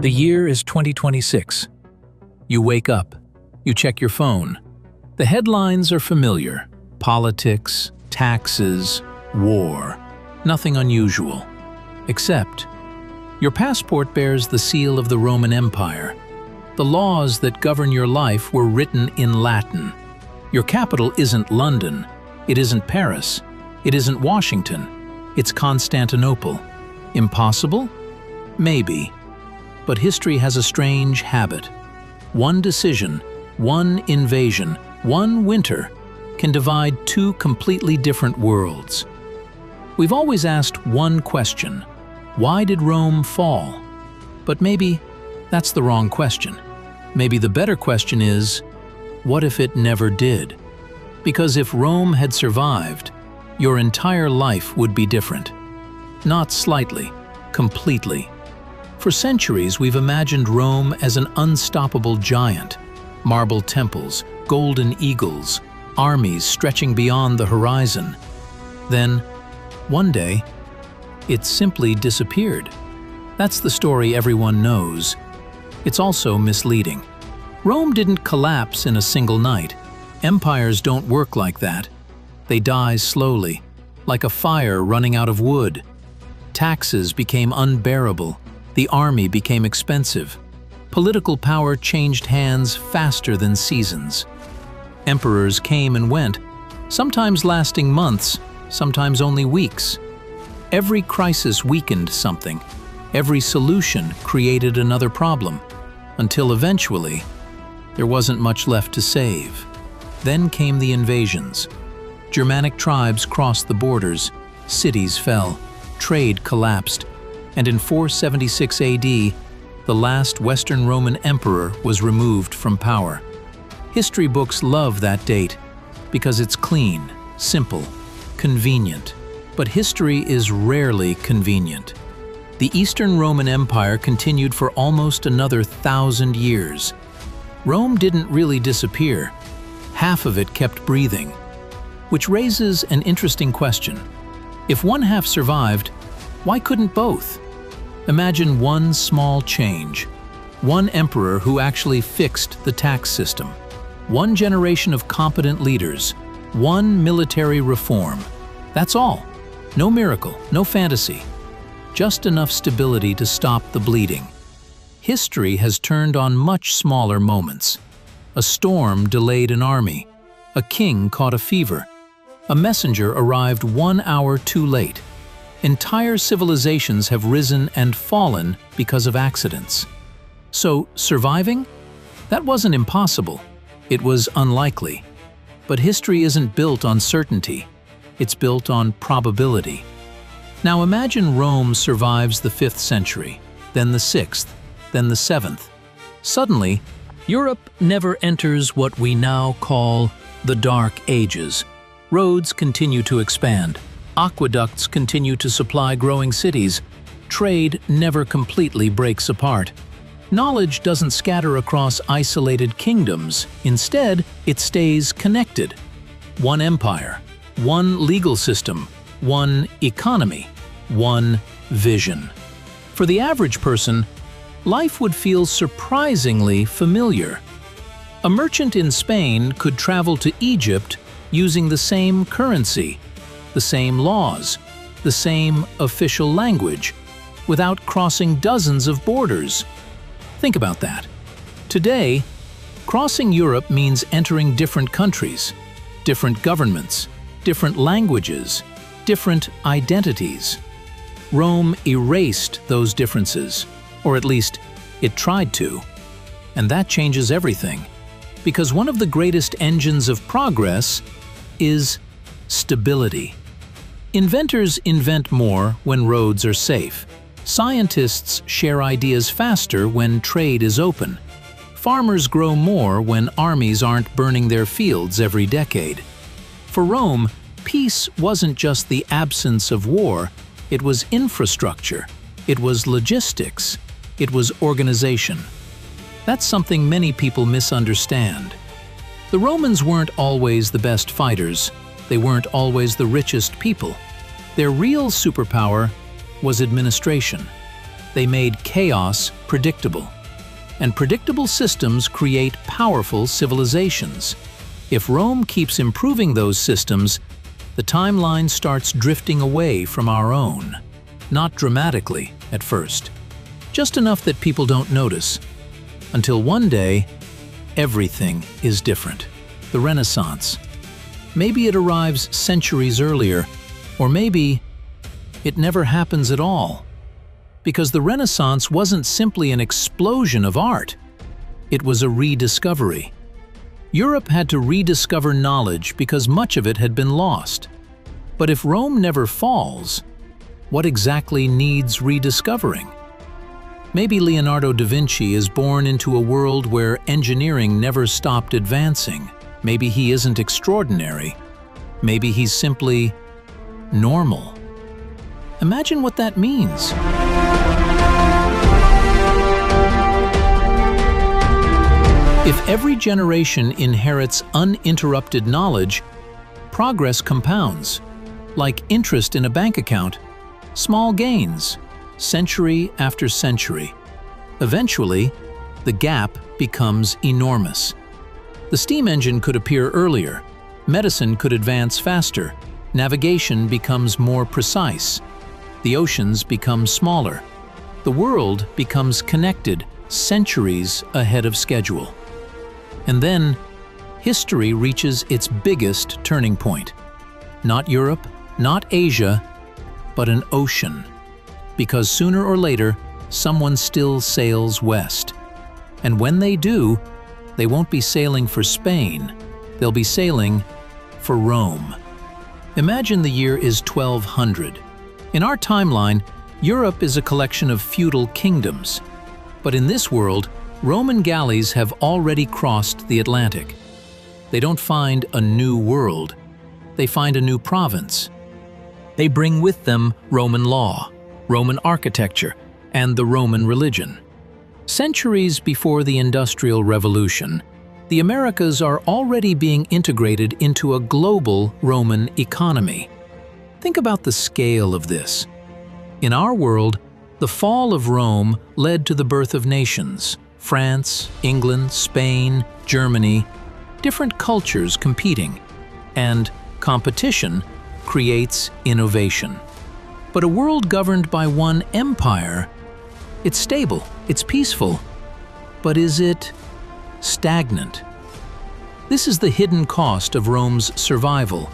The year is 2026. You wake up. You check your phone. The headlines are familiar. Politics, taxes, war. Nothing unusual. Except, your passport bears the seal of the Roman Empire. The laws that govern your life were written in Latin. Your capital isn't London. It isn't Paris. It isn't Washington. It's Constantinople. Impossible? Maybe. But history has a strange habit. One decision, one invasion, one winter can divide two completely different worlds. We've always asked one question: why did Rome fall? But maybe that's the wrong question. Maybe the better question is, what if it never did? Because if Rome had survived, your entire life would be different. Not slightly, completely. For centuries, we've imagined Rome as an unstoppable giant. Marble temples, golden eagles, armies stretching beyond the horizon. Then, one day, it simply disappeared. That's the story everyone knows. It's also misleading. Rome didn't collapse in a single night. Empires don't work like that. They die slowly, like a fire running out of wood. Taxes became unbearable. The army became expensive. Political power changed hands faster than seasons. Emperors came and went, sometimes lasting months, sometimes only weeks. Every crisis weakened something. Every solution created another problem, until eventually, there wasn't much left to save. Then came the invasions. Germanic tribes crossed the borders, cities fell, trade collapsed, and in 476 AD, the last Western Roman emperor was removed from power. History books love that date because it's clean, simple, convenient. But history is rarely convenient. The Eastern Roman Empire continued for almost another 1,000 years. Rome didn't really disappear. Half of it kept breathing. Which raises an interesting question. If one half survived, why couldn't both? Imagine one small change. One emperor who actually fixed the tax system. One generation of competent leaders. One military reform. That's all. No miracle, no fantasy. Just enough stability to stop the bleeding. History has turned on much smaller moments. A storm delayed an army. A king caught a fever. A messenger arrived 1 hour too late. Entire civilizations have risen and fallen because of accidents. So, surviving? That wasn't impossible. It was unlikely. But history isn't built on certainty. It's built on probability. Now imagine Rome survives the 5th century, then the 6th, then the 7th. Suddenly, Europe never enters what we now call the Dark Ages. Roads continue to expand. Aqueducts continue to supply growing cities. Trade never completely breaks apart. Knowledge doesn't scatter across isolated kingdoms. Instead, it stays connected. One empire, one legal system, one economy, one vision. For the average person, life would feel surprisingly familiar. A merchant in Spain could travel to Egypt using the same currency, the same laws, the same official language, without crossing dozens of borders. Think about that. Today, crossing Europe means entering different countries, different governments, different languages, different identities. Rome erased those differences, or at least it tried to. And that changes everything, because one of the greatest engines of progress is stability. Inventors invent more when roads are safe. Scientists share ideas faster when trade is open. Farmers grow more when armies aren't burning their fields every decade. For Rome, peace wasn't just the absence of war, it was infrastructure, it was logistics, it was organization. That's something many people misunderstand. The Romans weren't always the best fighters, they weren't always the richest people. Their real superpower was administration. They made chaos predictable. And predictable systems create powerful civilizations. If Rome keeps improving those systems, the timeline starts drifting away from our own. Not dramatically at first, just enough that people don't notice. Until one day, everything is different. The Renaissance. Maybe it arrives centuries earlier, or maybe it never happens at all. Because the Renaissance wasn't simply an explosion of art. It was a rediscovery. Europe had to rediscover knowledge because much of it had been lost. But if Rome never falls, what exactly needs rediscovering? Maybe Leonardo da Vinci is born into a world where engineering never stopped advancing. Maybe he isn't extraordinary. Maybe he's simply normal. Imagine what that means. If every generation inherits uninterrupted knowledge, progress compounds. Like interest in a bank account, small gains, century after century. Eventually, the gap becomes enormous. The steam engine could appear earlier, medicine could advance faster, navigation becomes more precise, the oceans become smaller, the world becomes connected centuries ahead of schedule. And then, history reaches its biggest turning point. Not Europe, not Asia, but an ocean. Because sooner or later, someone still sails west. And when they do, they won't be sailing for Spain, they'll be sailing for Rome. Imagine the year is 1200. In our timeline, Europe is a collection of feudal kingdoms. But in this world, Roman galleys have already crossed the Atlantic. They don't find a new world, they find a new province. They bring with them Roman law, Roman architecture, and the Roman religion. Centuries before the Industrial Revolution, the Americas are already being integrated into a global Roman economy. Think about the scale of this. In our world, the fall of Rome led to the birth of nations. France, England, Spain, Germany, different cultures competing, and competition creates innovation. But a world governed by one empire, it's stable, it's peaceful, but is it stagnant? This is the hidden cost of Rome's survival.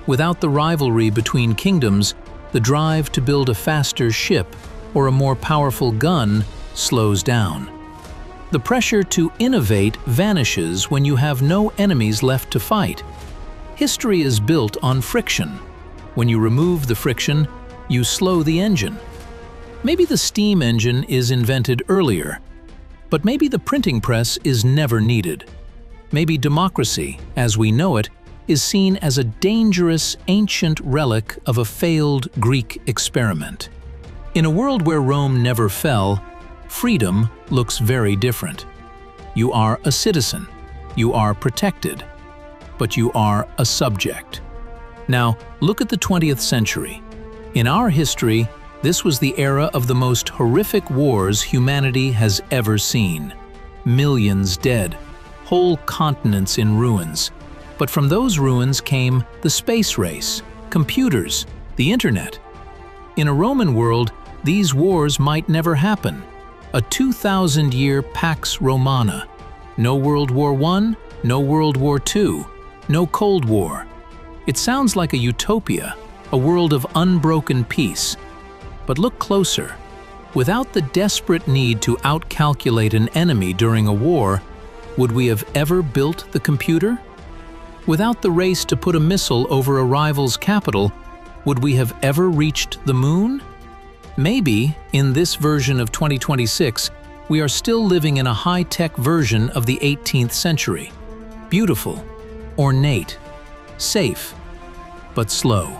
Without the rivalry between kingdoms, the drive to build a faster ship or a more powerful gun slows down. The pressure to innovate vanishes when you have no enemies left to fight. History is built on friction. When you remove the friction, you slow the engine. Maybe the steam engine is invented earlier, but maybe the printing press is never needed. Maybe democracy, as we know it, is seen as a dangerous ancient relic of a failed Greek experiment. In a world where Rome never fell, freedom looks very different. You are a citizen, you are protected, but you are a subject. Now, look at the 20th century. In our history, this was the era of the most horrific wars humanity has ever seen. Millions dead, whole continents in ruins. But from those ruins came the space race, computers, the internet. In a Roman world, these wars might never happen. A 2,000-year Pax Romana. No World War I, no World War II, no Cold War. It sounds like a utopia, a world of unbroken peace. But look closer. Without the desperate need to outcalculate an enemy during a war, would we have ever built the computer? Without the race to put a missile over a rival's capital, would we have ever reached the moon? Maybe, in this version of 2026, we are still living in a high-tech version of the 18th century. Beautiful, ornate, safe, but slow.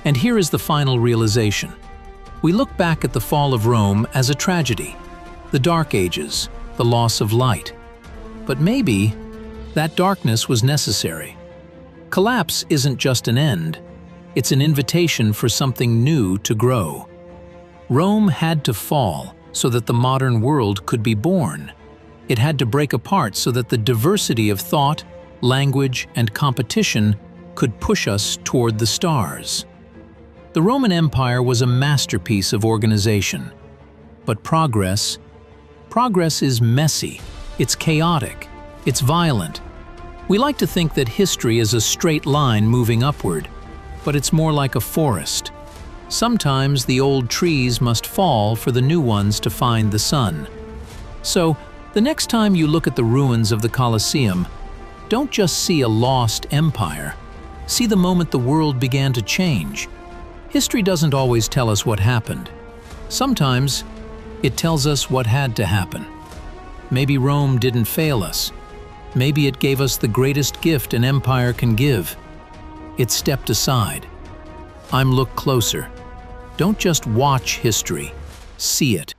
And here is the final realization. We look back at the fall of Rome as a tragedy, the Dark Ages, the loss of light. But maybe that darkness was necessary. Collapse isn't just an end, it's an invitation for something new to grow. Rome had to fall so that the modern world could be born. It had to break apart so that the diversity of thought, language, and competition could push us toward the stars. The Roman Empire was a masterpiece of organization. But progress is messy, it's chaotic, it's violent. We like to think that history is a straight line moving upward, but it's more like a forest. Sometimes the old trees must fall for the new ones to find the sun. So, the next time you look at the ruins of the Colosseum, don't just see a lost empire. See the moment the world began to change. History doesn't always tell us what happened. Sometimes, it tells us what had to happen. Maybe Rome didn't fail us. Maybe it gave us the greatest gift an empire can give. It stepped aside. I'm Look Closer. Don't just watch history, see it.